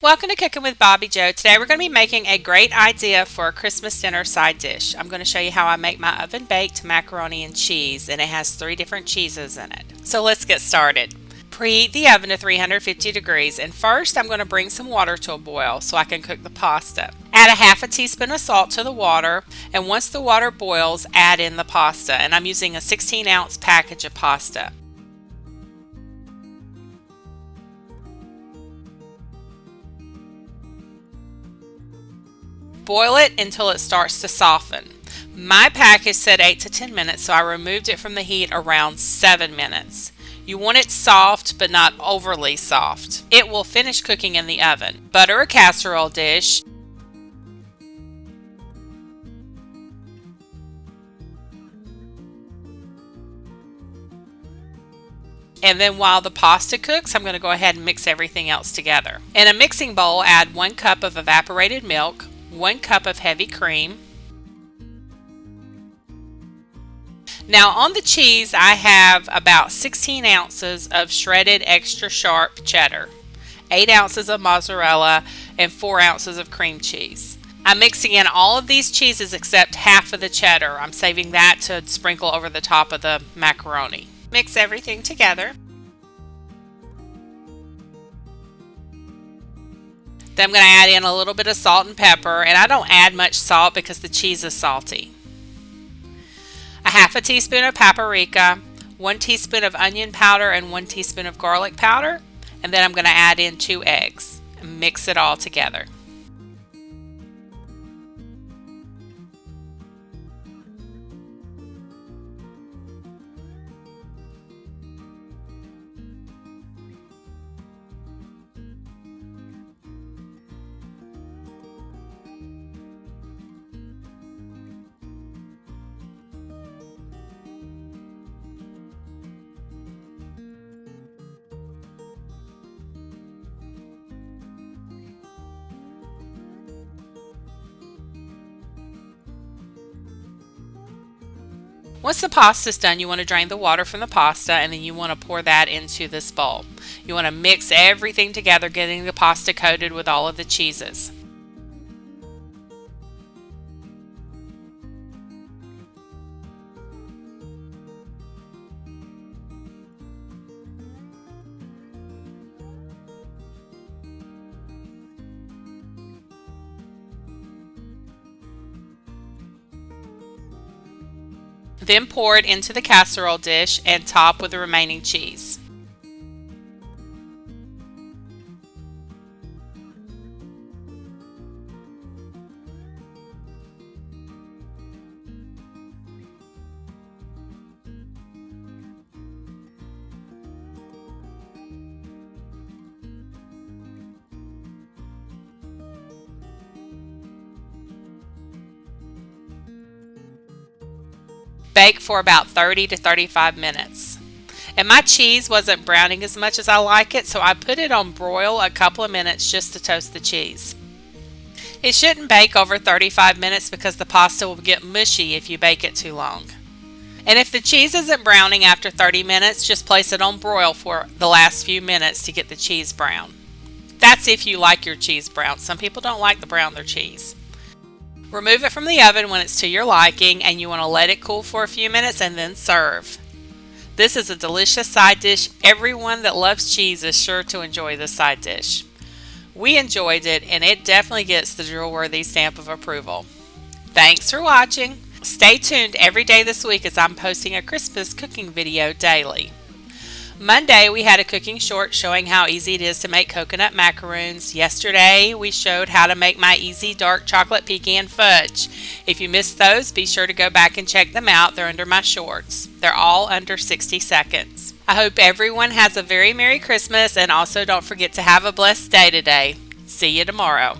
Welcome to Cooking with Bobbi Jo. Today we're going to be making a great idea for a Christmas dinner side dish. I'm going to show you how I make my oven baked macaroni and cheese, and it has 3 different cheeses in it. So let's get started. Preheat the oven to 350 degrees, and first I'm going to bring some water to a boil so I can cook the pasta. Add a half a teaspoon of salt to the water, and once the water boils, add in the pasta, and I'm using a 16-ounce package of pasta. Boil it until it starts to soften. My package said 8 to 10 minutes, so I removed it from the heat around 7 minutes. You want it soft, but not overly soft. It will finish cooking in the oven. Butter a casserole dish. And then while the pasta cooks, I'm going to go ahead and mix everything else together. In a mixing bowl, add 1 cup of evaporated milk, 1 cup of heavy cream. Now on the cheese, I have about 16 ounces of shredded extra sharp cheddar, 8 ounces of mozzarella, and 4 ounces of cream cheese. I'm mixing in all of these cheeses except half of the cheddar. I'm saving that to sprinkle over the top of the macaroni. Mix everything together. Then I'm going to add in a little bit of salt and pepper, and I don't add much salt because the cheese is salty. A half a teaspoon of paprika, 1 teaspoon of onion powder, and 1 teaspoon of garlic powder. And then I'm going to add in 2 eggs and mix it all together. Once the pasta is done, you want to drain the water from the pasta, and then you want to pour that into this bowl. You want to mix everything together, getting the pasta coated with all of the cheeses. Then pour it into the casserole dish and top with the remaining cheese. Bake for about 30 to 35 minutes. And my cheese wasn't browning as much as I like it, so I put it on broil a couple of minutes just to toast the cheese. It shouldn't bake over 35 minutes because the pasta will get mushy if you bake it too long. And if the cheese isn't browning after 30 minutes, just place it on broil for the last few minutes to get the cheese brown. That's if you like your cheese brown. Some people don't like to brown their cheese. Remove it from the oven when it's to your liking, and you want to let it cool for a few minutes and then serve. This is a delicious side dish. Everyone that loves cheese is sure to enjoy this side dish. We enjoyed it, and it definitely gets the drill-worthy stamp of approval. Thanks for watching. Stay tuned every day this week as I'm posting a Christmas cooking video daily. Monday, we had a cooking short showing how easy it is to make coconut macaroons. Yesterday, we showed how to make my easy dark chocolate pecan fudge. If you missed those, be sure to go back and check them out. They're under my shorts. They're all under 60 seconds. I hope everyone has a very Merry Christmas, and also don't forget to have a blessed day today. See you tomorrow.